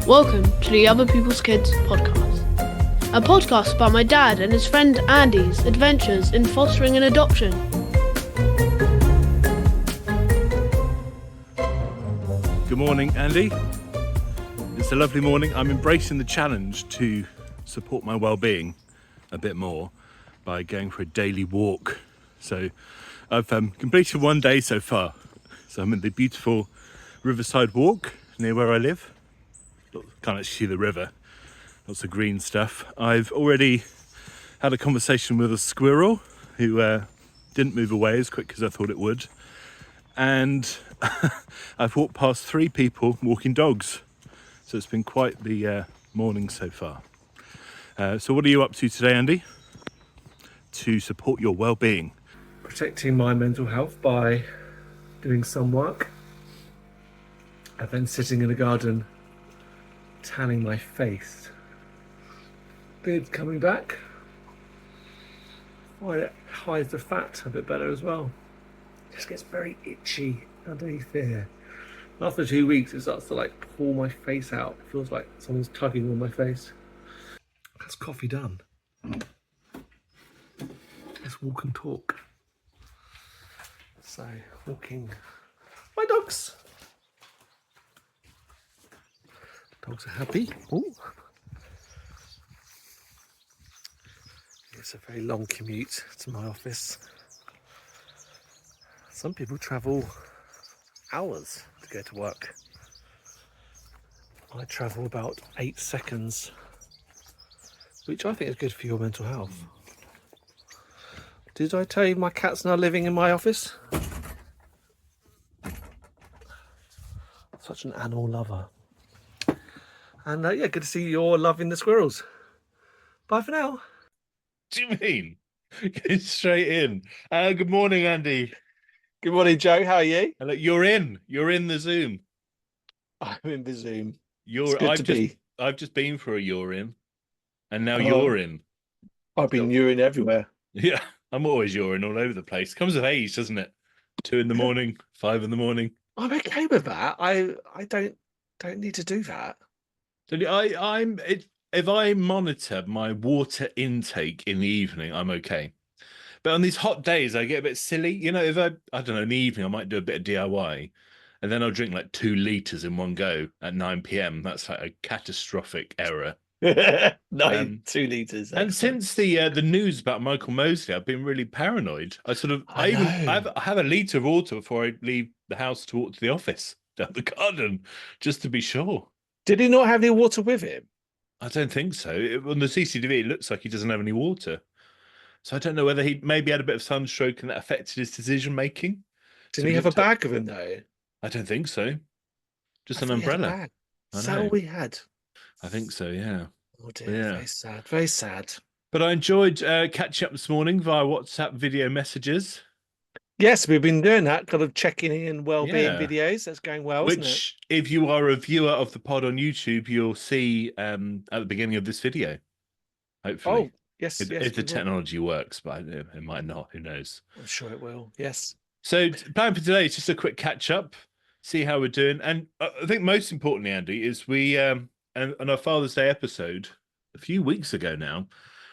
Welcome to the Other People's Kids podcast, a podcast about my dad and his friend Andy's adventures in fostering and adoption. Good morning, Andy. It's a lovely morning. I'm embracing the challenge to support my well-being a bit more by going for a daily walk. So I've completed one day so far. So I'm in the beautiful riverside walk near where I live. Can't actually see the river, lots of green stuff. I've already had a conversation with a squirrel who didn't move away as quick as I thought it would. And I've walked past 3 people walking dogs. So it's been quite the morning so far. So what are you up to today, Andy, to support your well-being? Protecting my mental health by doing some work and then sitting in the garden tanning my face. Beard's coming back. Find it hides the fat a bit better as well. Just gets very itchy underneath here. After 2 weeks it starts to like pull my face out. It feels like someone's tugging on my face. That's coffee done. Let's walk and talk. So, walking. My dogs. Dogs are happy. Ooh. It's a very long commute to my office. Some people travel hours to go to work. I travel about 8 seconds, which I think is good for your mental health. Did I tell you my cat's now living in my office? Such an animal lover. And yeah, good to see you're loving the squirrels. Bye for now. What do you mean? Get straight in. Good morning, Andy. Good morning, Joe. How are you? Hello, you're in the Zoom. I'm in the Zoom. I've just been for a urine, and now you're in. I've been urine everywhere. Yeah, I'm always urine all over the place. Comes of age, doesn't it? 2 in the morning, 5 in the morning. I'm okay with that. I don't need to do that. So if I monitor my water intake in the evening, I'm okay. But on these hot days, I get a bit silly. You know, if I don't know, in the evening, I might do a bit of DIY, and then I'll drink like 2 litres in one go at 9 p.m. That's like a catastrophic error. 2 litres. And since the news about Michael Mosley, I've been really paranoid. I have a litre of water before I leave the house to walk to the office down the garden, just to be sure. Did he not have any water with him? I don't think so. On the CCTV, it looks like he doesn't have any water. So I don't know whether he maybe had a bit of sunstroke and that affected his decision making. Did he have a bag of him though? I don't think so. Just an umbrella. Is that all we had? I think so, yeah. Oh dear, yeah. Very sad, very sad. But I enjoyed catching up this morning via WhatsApp video messages. Yes, we've been doing that, kind of checking in well-being videos. That's going well, isn't it? Which, if you are a viewer of the pod on YouTube, you'll see at the beginning of this video. Hopefully. Oh, yes. If the technology works, but it might not. Who knows? I'm sure it will. Yes. So, plan for today is just a quick catch-up, see how we're doing. And I think most importantly, Andy, is we, on our Father's Day episode, a few weeks ago now,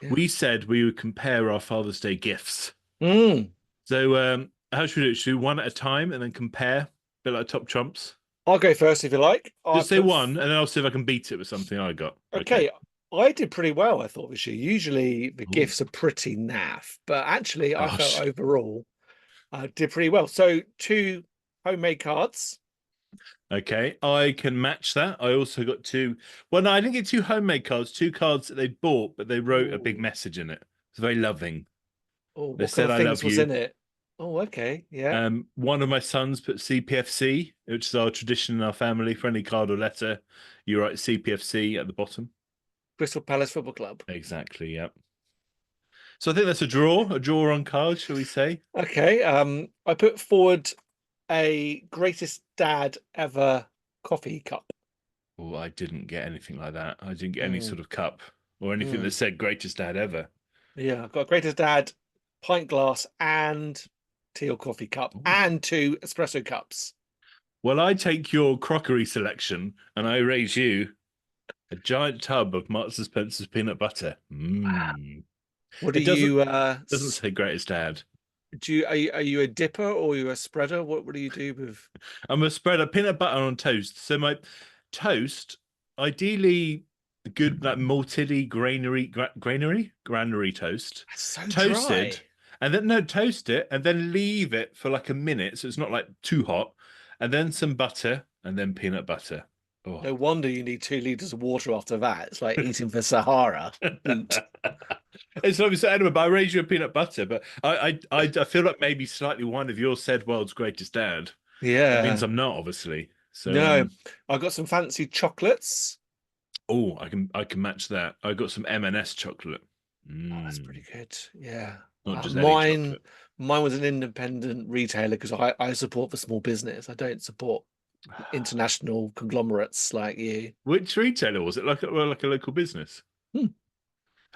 we said we would compare our Father's Day gifts. So, how should we do it? Should we do one at a time and then compare? A bit like Top Trumps. I'll go first if you like. Just say one, and then I'll see if I can beat it with something I got. Okay. I did pretty well, I thought, this year. Usually the gifts are pretty naff, but actually I felt overall I did pretty well. So 2 homemade cards. Okay, I can match that. I also got 2. Well, no, I didn't get 2 homemade cards. 2 cards that they bought, but they wrote a big message in it. It's very loving. Oh, they said, "I love you." Was in it? Oh, okay, yeah. One of my sons put CPFC, which is our tradition in our family. For any card or letter, you write CPFC at the bottom. Crystal Palace Football Club. Exactly, yeah. So I think that's a draw on cards, shall we say? Okay. I put forward a greatest dad ever coffee cup. Oh, I didn't get anything like that. I didn't get any sort of cup or anything that said greatest dad ever. Yeah, I've got greatest dad pint glass and tea or coffee cup and 2 espresso cups. Well, I take your crockery selection and I raise you A giant tub of Marks and Spencer's peanut butter. Mmm. What do It doesn't you doesn't say greatest dad. are you a dipper or are you a spreader? What do you do with? I'm a spreader peanut butter on toast. So my toast, ideally good like malted granary toast. That's so Toasted, dry. and then no, toast it and then leave it for like a minute so it's not like too hot, and then some butter and then peanut butter. Oh. No wonder you need 2 liters of water after that. It's like eating for Sahara. Boot. It's obviously anyway, but I raise you a peanut butter. But I feel like maybe slightly one of your said world's greatest dad. That means Yeah. I'm not, obviously. So No, I got some fancy chocolates. oh, I can match that. I got some M&S chocolate. Oh, that's pretty good. Yeah. Not just any Mine, chocolate. mine was an independent retailer because I support the small business. I don't support international conglomerates like you. Which retailer was it? Like a local business? Hmm.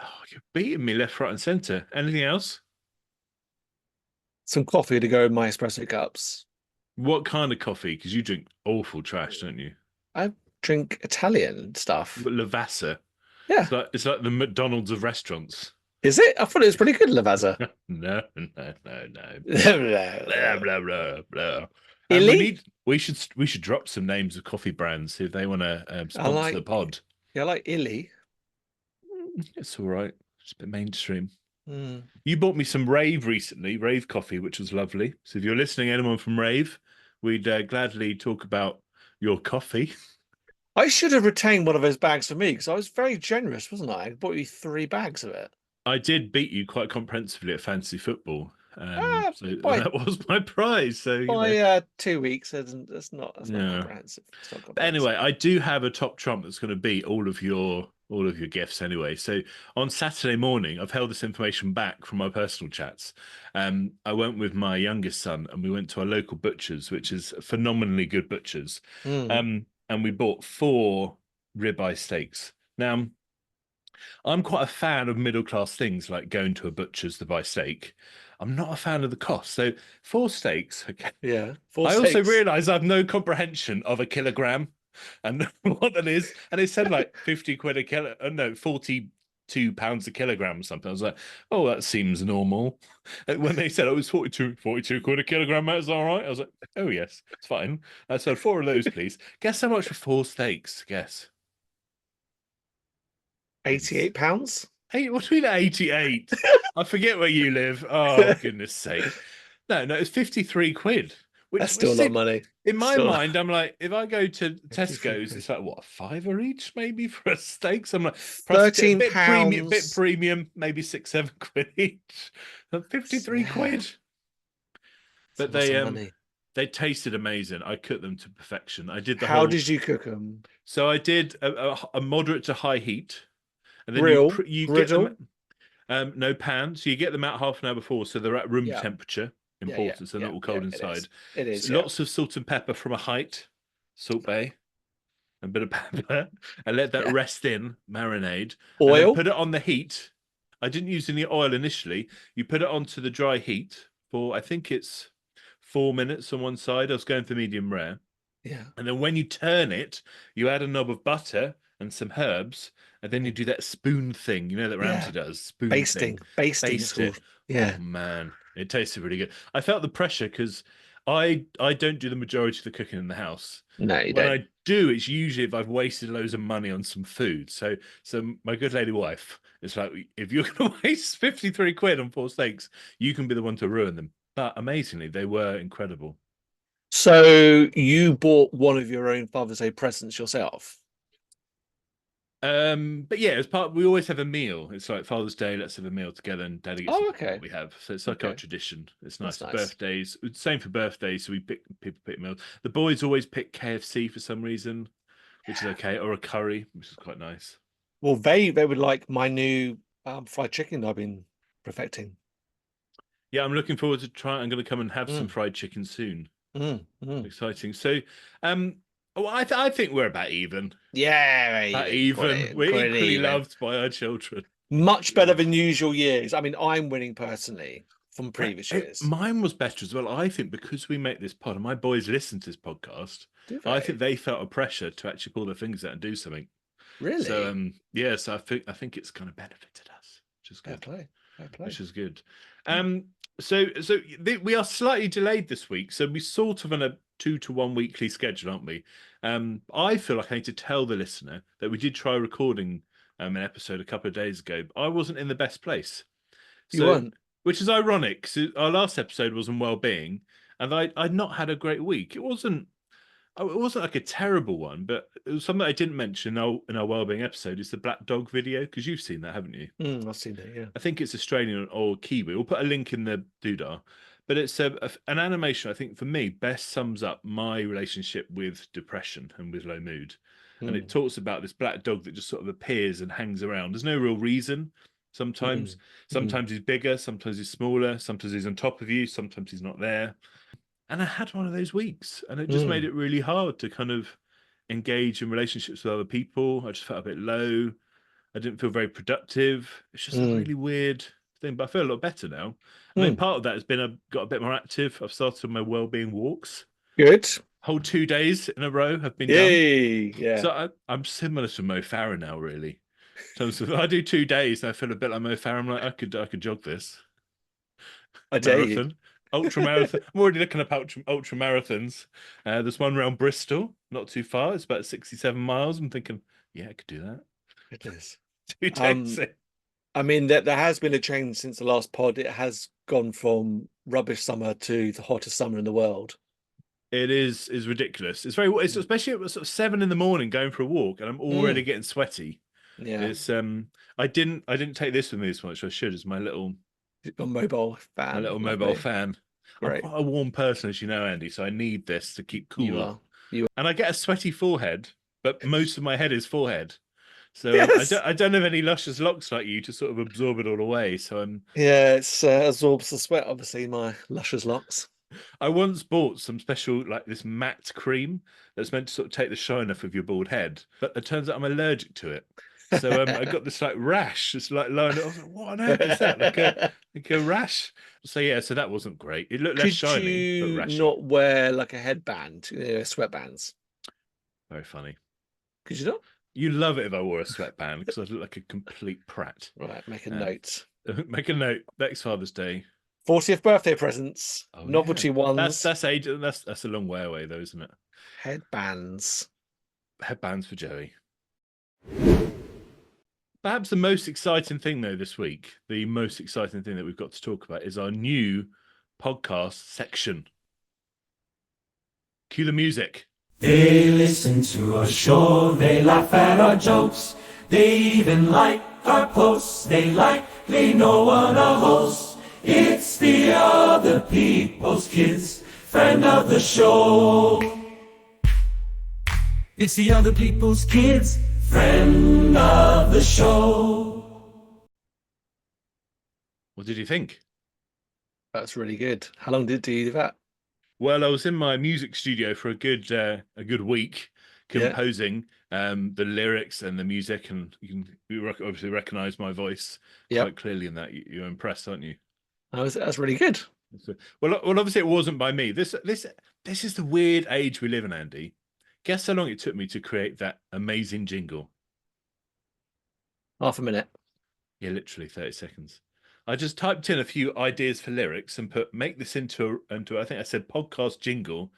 Oh, you're beating me left, right, and centre. Anything else? Some coffee to go in my espresso cups. What kind of coffee? Because you drink awful trash, don't you? I drink Italian stuff. Lavazza. Yeah. It's like the McDonald's of restaurants. Is it? I thought it was pretty good, Lavazza. No, no, no, no. Blah Illy? blah blah blah. And we should drop some names of coffee brands if they want to I sponsor the like, pod. yeah, I like Illy. It's all right. It's a bit mainstream. Mm. You bought me some Rave recently, Rave coffee, which was lovely. So if you're listening, anyone from Rave, we'd gladly talk about your coffee. I should have retained one of those bags for me because I was very generous, wasn't I? I bought you 3 bags of it. I did beat you quite comprehensively at fantasy football. Ah, So by that was my prize. So, by 2 weeks, that's not yeah. comprehensive. It's not But anyway, comprehensive. I do have a top trump that's going to beat all of your gifts anyway. So on Saturday morning, I've held this information back from my personal chats. I went with my youngest son and we went to our local butcher's, which is phenomenally good butcher's. Mm. And we bought 4 ribeye steaks. Now, I'm quite a fan of middle class things like going to a butcher's to buy steak. I'm not a fan of the cost. So 4 steaks. Okay. Yeah, four I also steaks. realise I have no comprehension of a kilogram and what that is. And it said like 50 quid a kilo. No, 42 pounds a kilogram or something. I was like, oh, that seems normal. And when they said it was 42 quid a kilogram, that's all right. I was like, oh, yes, it's fine. I said 4 of those, please. Guess how much for 4 steaks? Guess. 88 pounds. Hey, what do you mean 88? I forget where you live. Oh, goodness sake. No, it's 53 quid. That's Which still a lot of seems, money. in my Still mind, I'm like, if I go to 53 Tesco's, quid. it's like, what, a fiver each maybe for a steak? So I'm like, perhaps a 13 bit pounds. premium, maybe 6-7 quid each. 53 Yeah, quid. But lots of money. they tasted amazing. I cooked them to perfection. I did the How whole. did you cook them? So I did a moderate to high heat, and then you get Griddle. them. No pan. So you get them out half an hour before, so they're at room Yeah. temperature. Yeah, Important, so they're not all cold it inside. is. It is. So Yeah. lots of salt and pepper from a height, Salt Bay, a bit of pepper, and let that Yeah. rest in, marinade. And then Oil. put it on the heat. I didn't use any oil initially. You put it onto the dry heat for, I think it's 4 minutes on one side. I was going for medium rare. Yeah. And then when you turn it, you add a knob of butter and some herbs, and then you do that spoon thing, that Ramsay does. Spoon Basting. thing. Basting. Baste it. Yeah. Oh man, it tasted really good. I felt the pressure because I don't do the majority of the cooking in the house. No, you When don't. I do, it's usually if I've wasted loads of money on some food. So my good lady wife, it's like, if you're going to waste 53 quid on 4 steaks, you can be the one to ruin them. But amazingly, they were incredible. So you bought one of your own Father's Day presents yourself? But yeah, as part, we always have a meal. It's like Father's Day, let's have a meal together, and Daddy gets what we have. So it's like our tradition. It's nice. That's nice. Birthdays, same for birthdays. So people pick meals. The boys always pick KFC for some reason, which is okay, or a curry, which is quite nice. Well, they would like my new fried chicken I've been perfecting. Yeah, I'm looking forward to trying. I'm going to come and have some fried chicken soon. Exciting. So, I think we're about even. Yeah, even. We're equally loved by our children. Much better than usual years. I mean, I'm winning personally from previous years. Mine was better as well. I think because we make this pod and my boys listen to this podcast, I think they felt a pressure to actually pull their fingers out and do something. Really? So so I think it's kind of benefited us, which is Fair good. play. Fair play. Which is good. We are slightly delayed this week, so we're sort of on a 2 to 1 weekly schedule, aren't we? I feel like I need to tell the listener that we did try recording an episode a couple of days ago, but I wasn't in the best place. You weren't? Which is ironic, because our last episode was on well-being, and I'd not had a great week. It wasn't like a terrible one, but it was something I didn't mention in our well-being episode. Is the black dog video, because you've seen that, haven't you? I've seen it, yeah. I think it's Australian or Kiwi. We'll put a link in the doodah. But it's an animation, I think, for me, best sums up my relationship with depression and with low mood. And it talks about this black dog that just sort of appears and hangs around. There's no real reason. Sometimes he's bigger, sometimes he's smaller, sometimes he's on top of you, sometimes he's not there. And I had one of those weeks, and it just made it really hard to kind of engage in relationships with other people. I just felt a bit low. I didn't feel very productive. It's just a really weird thing, but I feel a lot better now. I mean, part of that has been I've got a bit more active. I've started my well-being walks. Good. Whole 2 days in a row have been Yay! done. Yeah. So I'm similar to Mo Farah now, really. So if I do 2 days, I feel a bit like Mo Farah. I'm like, I could jog this. I dare you. Marathon. Ultra marathon. I'm already looking up ultra marathons. There's one around Bristol, not too far. It's about 67 miles. I'm thinking, yeah, I could do that. It is. 2 days. I mean, there has been a change since the last pod. It has gone from rubbish summer to the hottest summer in the world. It is ridiculous. It's especially at sort of 7 in the morning going for a walk, and I'm already getting sweaty. Yeah. It's I didn't take this with me as much as I should. As my little mobile fan. My little mobile fan. Great. I'm quite a warm person, as you know, Andy. So I need this to keep cool. You are. And I get a sweaty forehead, but most of my head is forehead. So Yes. I don't have any luscious locks like you to sort of absorb it all away. So it's absorbs the sweat, obviously, my luscious locks. I once bought some special, like this matte cream that's meant to sort of take the shine off of your bald head, but it turns out I'm allergic to it. So I got this like rash, just like lying. I was like, what on earth is that? Like a rash. So yeah, so that wasn't great. It looked less shiny, but rashy. Could you not wear like a headband, sweatbands? Very funny. Could you not? You love it if I wore a sweatband because I'd look like a complete prat. Right, make a note. Make a note. Next Father's Day. 40th birthday presents, novelty ones. That's a long way away, though, isn't it? Headbands. Headbands for Joey. Perhaps the most exciting thing, though, this week, the most exciting thing that we've got to talk about is our new podcast section. Cue the music. They listen to our show, they laugh at our jokes, they even like our posts, they likely know what our host. It's the Other People's Kids, friend of the show. It's the Other People's Kids, friend of the show. What did you think? That's really good. How long did you do that? Well, I was in my music studio for a good week composing the lyrics and the music, and you obviously recognise my voice quite clearly in that. You're impressed, aren't you? That's really good. Well, obviously it wasn't by me. This is the weird age we live in, Andy. Guess how long it took me to create that amazing jingle? Half a minute. Yeah, literally 30 seconds. I just typed in a few ideas for lyrics and make this into I think I said podcast jingle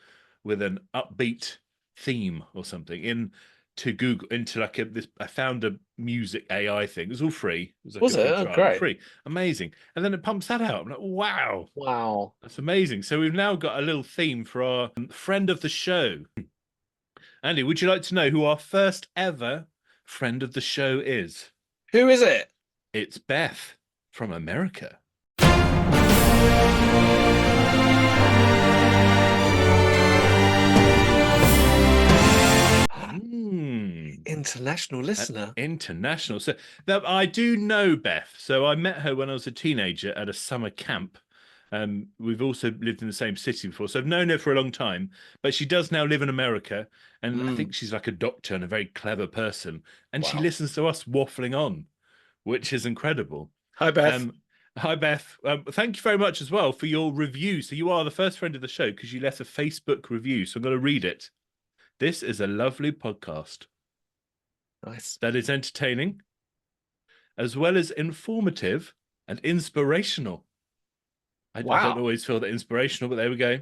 with an upbeat theme or something into Google, into like I found a music AI thing. It was all free. Was it? Oh, great. Free. Amazing. And then it pumps that out. I'm like, wow. Wow. That's amazing. So we've now got a little theme for our friend of the show. Andy, would you like to know who our first ever friend of the show is? Who is it? It's Beth from America. International listener. International. So now, I do know Beth. So I met her when I was a teenager at a summer camp. We've also lived in the same city before, so I've known her for a long time. But she does now live in America, and I think she's like a doctor and a very clever person. And she listens to us waffling on, which is incredible. Hi, Beth. Hi, Beth. Thank you very much as well for your review. So you are the first friend of the show because you left a Facebook review. So I'm going to read it. This is a lovely podcast. Nice. that is entertaining, as well as informative and inspirational. I don't Wow. always feel that inspirational, but there we go.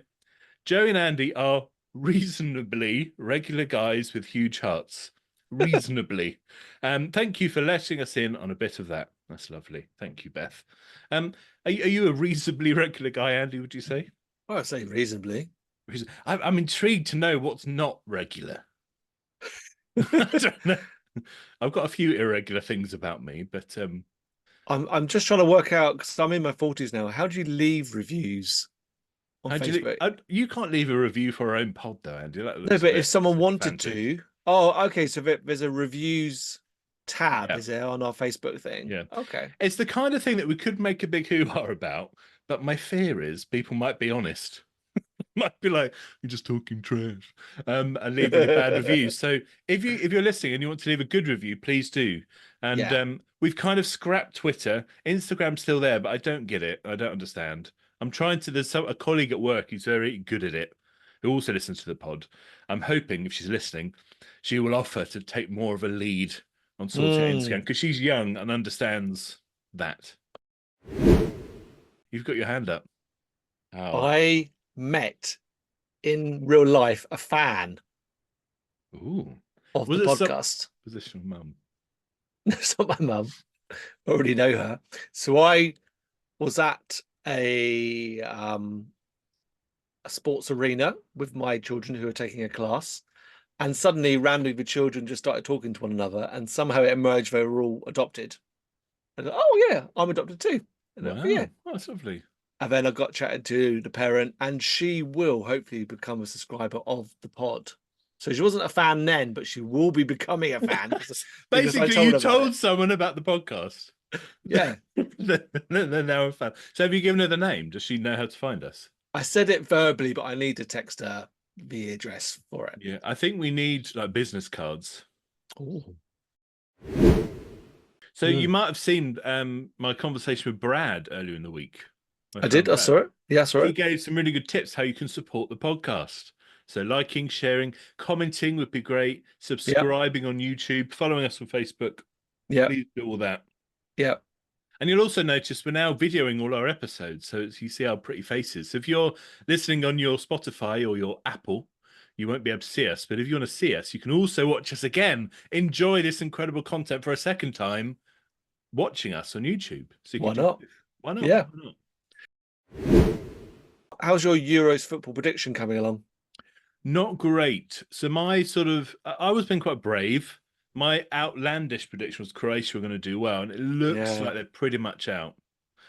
Joey and Andy are reasonably regular guys with huge hearts. Reasonably. Thank you for letting us in on a bit of that. That's lovely. Thank you, Beth. Are you a reasonably regular guy, Andy, would you say? Well, I'd say reasonably. I'm intrigued to know what's not regular. I don't know. I've got a few irregular things about me, but I'm just trying to work out, because I'm in my 40s now. How do you leave reviews on how do you, Facebook? you can't leave a review for our own pod, though, Andy. That No, looks a but if bit someone wanted sycophantic. to, oh, okay. So there's a reviews tab, Yeah. is there, on our Facebook thing? Yeah. Okay. It's the kind of thing that we could make a big hoo-ha about, but my fear is people might be honest. Might be like, you're just talking trash, and leaving a bad review. So if you're listening and you want to leave a good review, please do. And Yeah. we've kind of scrapped Twitter. Instagram's still there, but I don't get it. I don't understand. I'm trying to. There's a colleague at work who's very good at it, who also listens to the pod. I'm hoping if she's listening, she will offer to take more of a lead on sorting out Instagram, because she's young and understands that. You've got your hand up. Oh, I met in real life a fan ooh. of Was the it some podcast. position, mum? It's not my mum. I already know her. So I was at a sports arena with my children who were taking a class, and suddenly randomly the children just started talking to one another, and somehow it emerged they were all adopted. And oh yeah, I'm adopted too. And Wow, yeah. oh, that's lovely. And then I got chatted to the parent, and she will hopefully become a subscriber of the pod. So she wasn't a fan then, but she will be becoming a fan. because I Basically, told you her about told it. someone about the podcast. Yeah. They're now a fan. So have you given her the name? Does she know how to find us? I said it verbally, but I need to text her the address for it. Yeah, I think we need like business cards. Ooh. So you might have seen my conversation with Brad earlier in the week. I did. I saw it. Yeah, I saw He it. gave some really good tips how you can support the podcast. So liking, sharing, commenting would be great. Subscribing on YouTube, following us on Facebook. Yeah. Please do all that. Yeah. And you'll also notice we're now videoing all our episodes, so you see our pretty faces. So if you're listening on your Spotify or your Apple, you won't be able to see us. But if you want to see us, you can also watch us again. Enjoy this incredible content for a second time, watching us on YouTube. So you Why can not? Why not? Yeah. Why not? How's your Euros football prediction coming along? Not great. So I was being quite brave. My outlandish prediction was Croatia were going to do well, and it looks like they're pretty much out.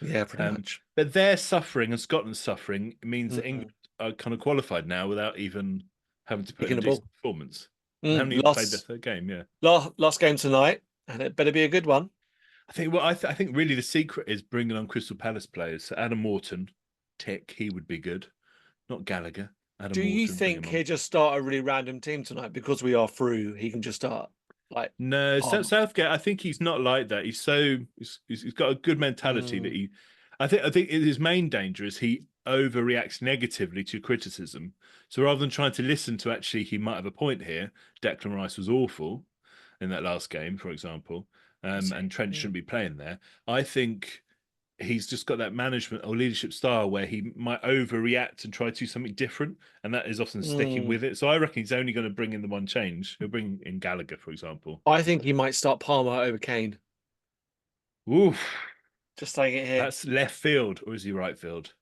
Yeah, pretty much. But they're suffering and Scotland's suffering. It means that Mhm. England are kind of qualified now without even having to put in a Kicking a decent performance. They haven't even played their third game, yeah. Last game tonight, and it better be a good one. I think I think really the secret is bringing on Crystal Palace players. So Adam Morton, tick, he would be good. Not Gallagher. Adam Do you Morton, bring think him on. he'll just start a really random team tonight because we are through? He can just start like No, Palmer. Southgate. I think he's not like that. He's got a good mentality that he. I think his main danger is he overreacts negatively to criticism. So rather than trying to listen to actually, he might have a point here. Declan Rice was awful in that last game, for example, and Trent shouldn't be playing there. I think he's just got that management or leadership style where he might overreact and try to do something different, and that is often sticking with it. So I reckon he's only going to bring in the one change. He'll bring in Gallagher, for example. I think he might start Palmer over Kane. Oof. Just saying it here. That's left field, or is he right field?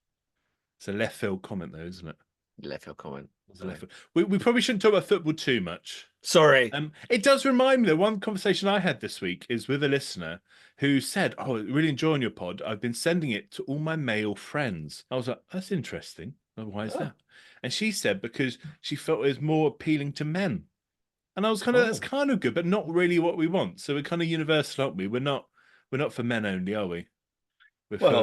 It's a left field comment, though, isn't it? Left field comment. It's a left field. We probably shouldn't talk about football too much. Sorry. It does remind me that one conversation I had this week is with a listener who said, "Oh, really enjoying your pod. I've been sending it to all my male friends." I was like, "That's interesting. Why is that?" And she said because she felt it was more appealing to men. And I was kind of, that's kind of good, but not really what we want. So we're kind of universal, aren't we? We're not for men only, are we? We're for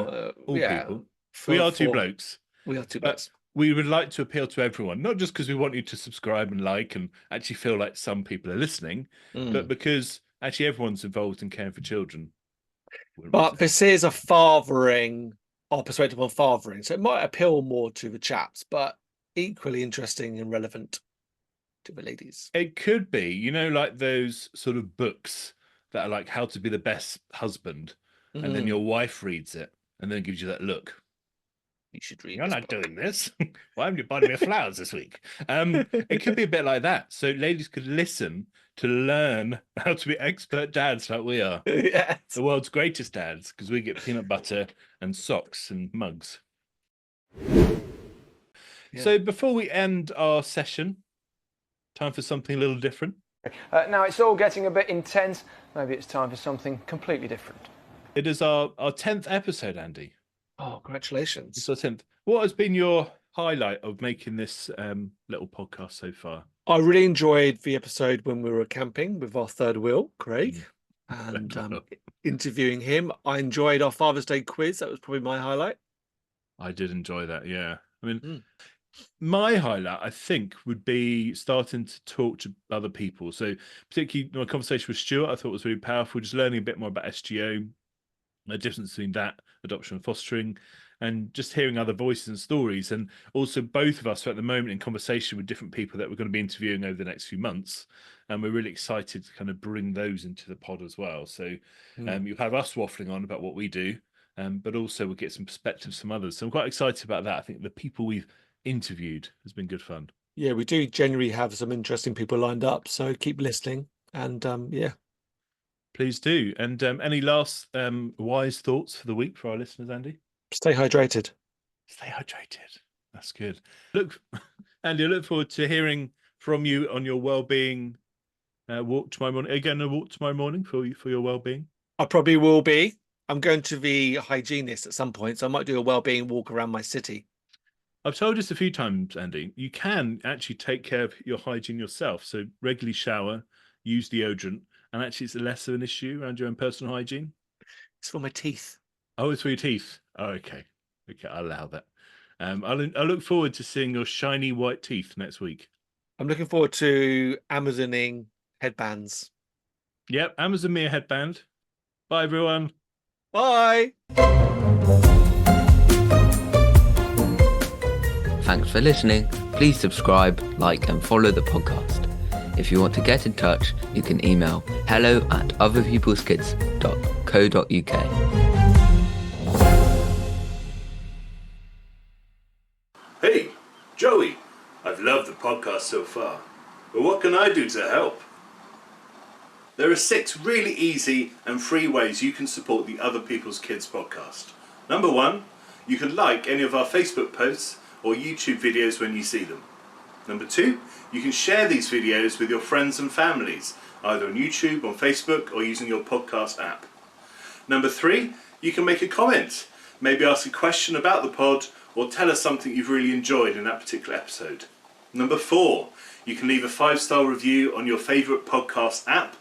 all people. We are two blokes. We are two blokes. We would like to appeal to everyone, not just because we want you to subscribe and like and actually feel like some people are listening, but because actually everyone's involved in caring for children. But this is a fathering, our perspective on fathering. So it might appeal more to the chaps, but equally interesting and relevant. to the ladies. It could be, you know, like those sort of books that are like how to be the best husband, and then Mm. your wife reads it and then gives you that look. You should read You're this not book. doing this. Why haven't you bought me flowers this week? It could be a bit like that. So ladies could listen to learn how to be expert dads like we are. Yes. The world's greatest dads, because we get peanut butter and socks and mugs. Yeah. So before we end our session, time for something a little different. Now it's all getting a bit intense. Maybe it's time for something completely different. It is our 10th episode, Andy. Oh, congratulations. It's our 10th. What has been your highlight of making this little podcast so far? I really enjoyed the episode when we were camping with our third wheel, Craig, and interviewing him. I enjoyed our Father's Day quiz. That was probably my highlight. I did enjoy that, yeah. I mean, my highlight, I think, would be starting to talk to other people. So particularly my conversation with Stuart, I thought was really powerful, just learning a bit more about SGO, the difference between that, adoption and fostering, and just hearing other voices and stories. And also both of us are at the moment in conversation with different people that we're going to be interviewing over the next few months. And we're really excited to kind of bring those into the pod as well. So you'll have us waffling on about what we do, but also we'll get some perspectives from others. So I'm quite excited about that. I think the people we've interviewed has been good fun. Yeah, we do generally have some interesting people lined up. So keep listening. And yeah. Please do. And any last wise thoughts for the week for our listeners, Andy? Stay hydrated. Stay hydrated. That's good. Look, Andy, I look forward to hearing from you on your well-being walk tomorrow morning. Again, a walk tomorrow morning for your well-being. I probably will be. I'm going to the hygienist at some point, so I might do a well-being walk around my city. I've told us a few times, Andy, you can actually take care of your hygiene yourself. So regularly shower, use deodorant, and actually it's less of an issue around your own personal hygiene. It's for my teeth. Oh, it's for your teeth. Oh, okay. Okay, I'll allow that. I look forward to seeing your shiny white teeth next week. I'm looking forward to Amazoning headbands. Yep, Amazon me a headband. Bye, everyone. Bye. Thanks for listening. Please subscribe, like, and follow the podcast. If you want to get in touch, you can email hello@otherpeopleskids.co.uk. Hey, Joey. I've loved the podcast so far, but what can I do to help? There are 6 really easy and free ways you can support the Other People's Kids podcast. Number 1, you can like any of our Facebook posts or YouTube videos when you see them. Number 2, you can share these videos with your friends and families, either on YouTube, on Facebook, or using your podcast app. Number 3, you can make a comment, maybe ask a question about the pod, or tell us something you've really enjoyed in that particular episode. Number 4, you can leave a 5-star review on your favourite podcast app.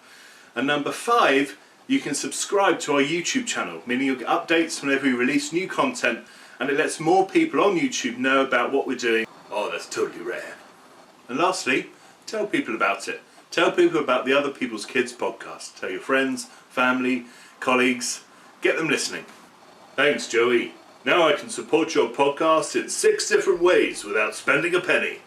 And number 5, you can subscribe to our YouTube channel, meaning you'll get updates whenever we release new content, and it lets more people on YouTube know about what we're doing. Oh, that's totally rare. And lastly, tell people about it. Tell people about the Other People's Kids podcast. Tell your friends, family, colleagues. Get them listening. Thanks, Joey. Now I can support your podcast in 6 different ways without spending a penny.